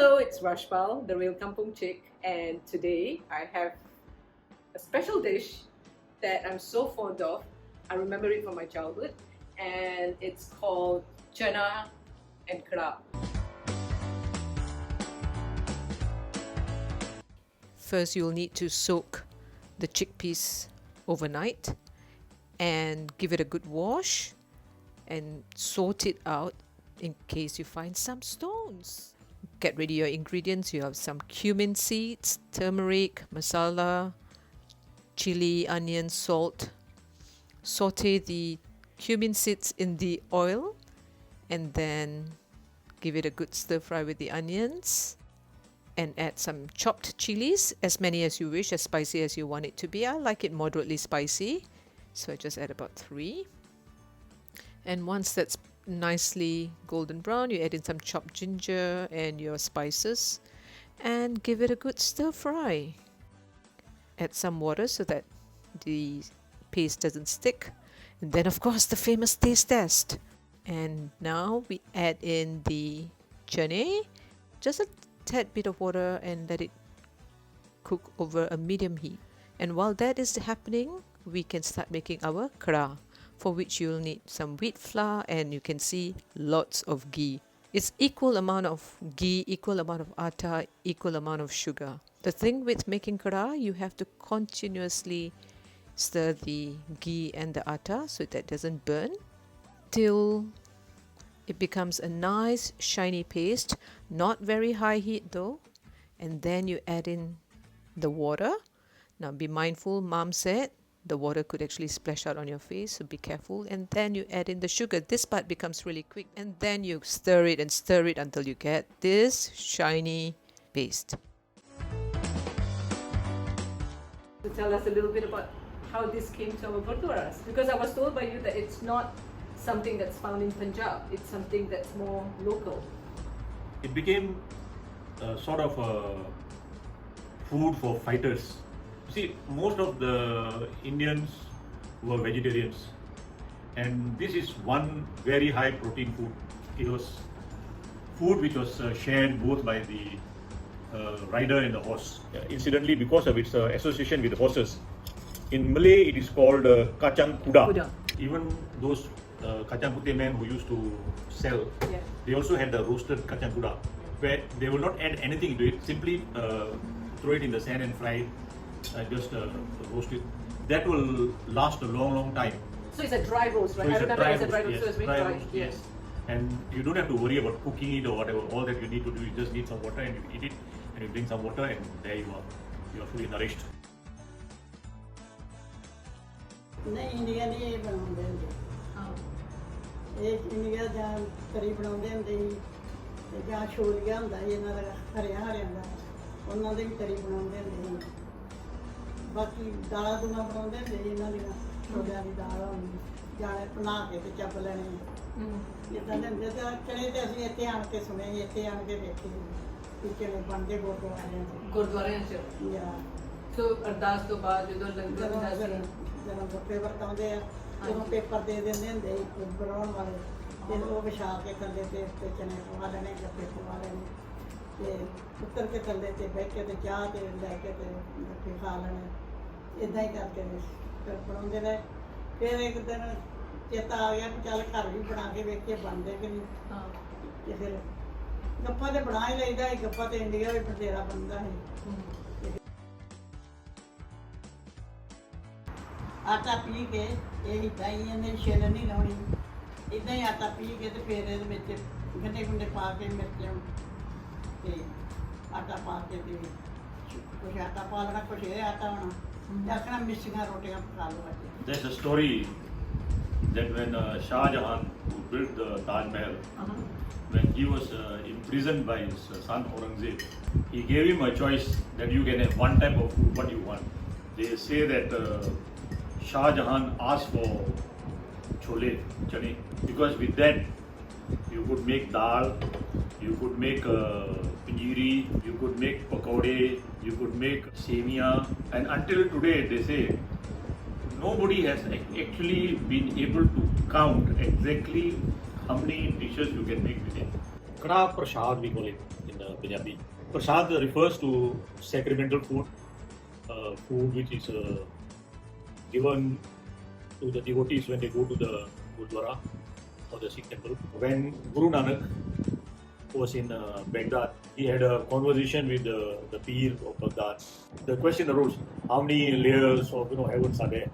Hello, it's Rashpal, the real Kampung chick, and today I have a special dish that I'm so fond of. I remember it from my childhood, and it's called Channay and Karah. First, you'll need to soak the chickpeas overnight and give it a good wash and sort it out in case you find some stones. Get ready your ingredients. You have some cumin seeds, turmeric, masala, chili, onion, salt. Saute the cumin seeds in the oil and then give it a good stir fry with the onions and add some chopped chilies, as many as you wish, as spicy as you want it to be. I like it moderately spicy, so I just add about 3. And once that's nicely golden brown, you add in some chopped ginger and your spices and give it a good stir fry. Add some water so that the paste doesn't stick, and then of course the famous taste test. And now we add in the chane, just a tad bit of water, and let it cook over a medium heat. And while that is happening, we can start making our karah, for which you'll need some wheat flour, and you can see lots of ghee. It's equal amount of ghee, equal amount of atta, equal amount of sugar. The thing with making karah, you have to continuously stir the ghee and the atta so that doesn't burn till it becomes a nice shiny paste, not very high heat though. And then you add in the water. Now be mindful, mom said the water could actually splash out on your face, so be careful. And then you add in the sugar. This part becomes really quick, and then you stir it and stir it until you get this shiny paste. To tell us a little bit about how this came to our gurdwaras, because I was told by you that it's not something that's found in Punjab, it's something that's more local. It became sort of a food for fighters. See, most of the Indians were vegetarians, and this is one very high protein food. It was food which was shared both by the rider and the horse. Incidentally, because of its association with horses, in Malay it is called kacang kuda. Even those kacang putih men who used to sell, they also had the roasted kacang kuda, where they will not add anything to it, simply throw it in the sand and fry it. Just roast it. That will last a long time. So it's a dry roast, right? So I remember it's a dry roast, yes, so it's very dry dry. roast, yes. And you don't have to worry about cooking it or whatever. All that you need to do, you just need some water and you eat it, and you drink some water, and there you are. You are fully nourished. नहीं India नहीं ये बनाते होंगे एक India जान तरी बनाते होंगे ते जां छोलिया होंदा इन्हां दा हरियां हरियां दा उन्हां दे भी तरी बनाते होंगे बाकी दालां दूलां बनाते होंगे इन्हां दियां छोलियां दी दाल होंदी जाने बना के ते चप लैने इदां दे होंदे ते चने ते असीं इत्थे आण के सुने इत्थे आण के देखे कि चने बनदे ਗੁਰਦੁਆਰਿਆਂ 'ਚ या ਸੋ ਅਰਦਾਸ ਤੋਂ ਬਾਅਦ ਜਦੋਂ ਲੰਗਰ ਹੁੰਦਾ ਸੀ ਜਦੋਂ ਪੇਪਰ ਕਾਉਂਦੇ ਆ ਜਦੋਂ ਪੇਪਰ ਦੇ ਦਿੰਦੇ ਹੁੰਦੇ ਬਣਾਉਣ ਵਾਲੇ ਤੇ ਉਹ ਵਿਛਾ ਕੇ ਥੱਲੇ ਤੇ ਉੱਤੇ ਚਨੇ ਪਵਾ ਲੈਣੇ ਗੱਪੇ ਪਵਾ ਲੈਣੇ ਤੇ ਉੱਤਰ ਕੇ ਥੱਲੇ ਤੇ ਬਹਿ ਕੇ ਤੇ ਚਾਹ ਤੇ ਲੈ ਕੇ ਤੇ ਗੱਪੇ ਖਾ ਲੈਣੇ ਇਦਾਂ ਹੀ ਕਰਕੇ ਫਿਰ ਬਣਾਉਂਦੇ ਨੇ ਫਿਰ ਇੱਕ ਦਿਨ ਚੇਤਾ ਆ ਗਿਆ ਕਿ ਚੱਲ ਘਰ ਵੀ ਬਣਾ ਕੇ ਵੇਖ ਕੇ ਬਣਦੇ ਕਿ ਨਹੀਂ ਤੇ ਫਿਰ ਗੱਪਾ ਤੇ ਬਣਾ ਹੀ ਲਈਦਾ ਸੀ ਗੱਪਾ ਤੇ ਇੰਡੀਆ ਵੀ ਬਥੇਰਾ ਬਣਦਾ ਸੀ ਆਟਾ ਪੀ ਕੇ ਇਹ ਦਹੀਂ ਇਹਨੇ ਛਿੱਲ ਨਹੀਂ ਲਾਉਣੀ ਇਦਾਂ ਹੀ ਆਟਾ ਪੀ ਕੇ ਤੇ ਫਿਰ ਇਹਦੇ ਵਿੱਚ ਗੰਢੇ ਗੁੰਡੇ ਪਾ ਕੇ ਮਿਰਚਾਂ ਤੇ ਆਟਾ ਪਾ ਕੇ ਤੇ ਕੁਛ ਆਟਾ ਪਾ ਲੈਣਾ ਕੁਛ ਇਹ ਆਟਾ ਹੋਣਾ ਆਖਣਾ ਮਿੱਸੀਆਂ ਰੋਟੀਆਂ ਪਕਾ ਲਓ ਅੱਜ There's a story that when Shah Jahan, who built the Taj Mahal, when he was imprisoned by his son Aurangzeb, he gave him a choice that you can have one type of food, what you want. They say that Shah Jahan asked for chane, because with that you could make dal, you could make panjiri, you could make pakode, you could make semia, and until today they say nobody has actually been able to count exactly how many dishes you can make with it. Karah Prasad, we call it in Punjabi. Prasad refers to sacramental food, food which is given to the devotees when they go to the gurdwara or the Sikh temple. When Guru Nanak was in Baghdad, he had a conversation with the Peer of Baghdad. The question arose, how many layers of heavens are there?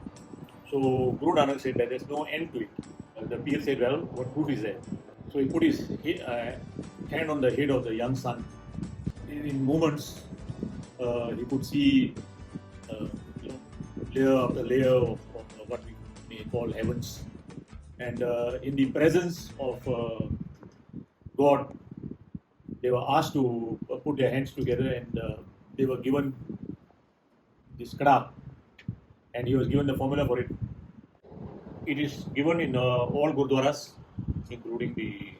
So Guru Nanak said that there's no end to it. The Peer said, well, what proof is there? So he put his hand on the head of the young son. In moments, he could see layer after layer of what we may call heavens. And in the presence of God, they were asked to put their hands together, and they were given this Karah, and he was given the formula for it. It is given in all gurdwaras, including the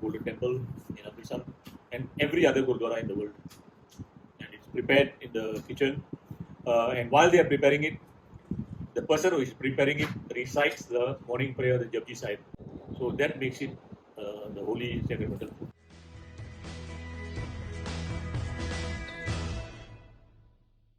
Golden Temple in Amritsar and every other gurdwara in the world. And it's prepared in the kitchen. And while they are preparing it, the person who is preparing it recites the morning prayer, the Japji Sahib. So that makes it the holy sacramental food.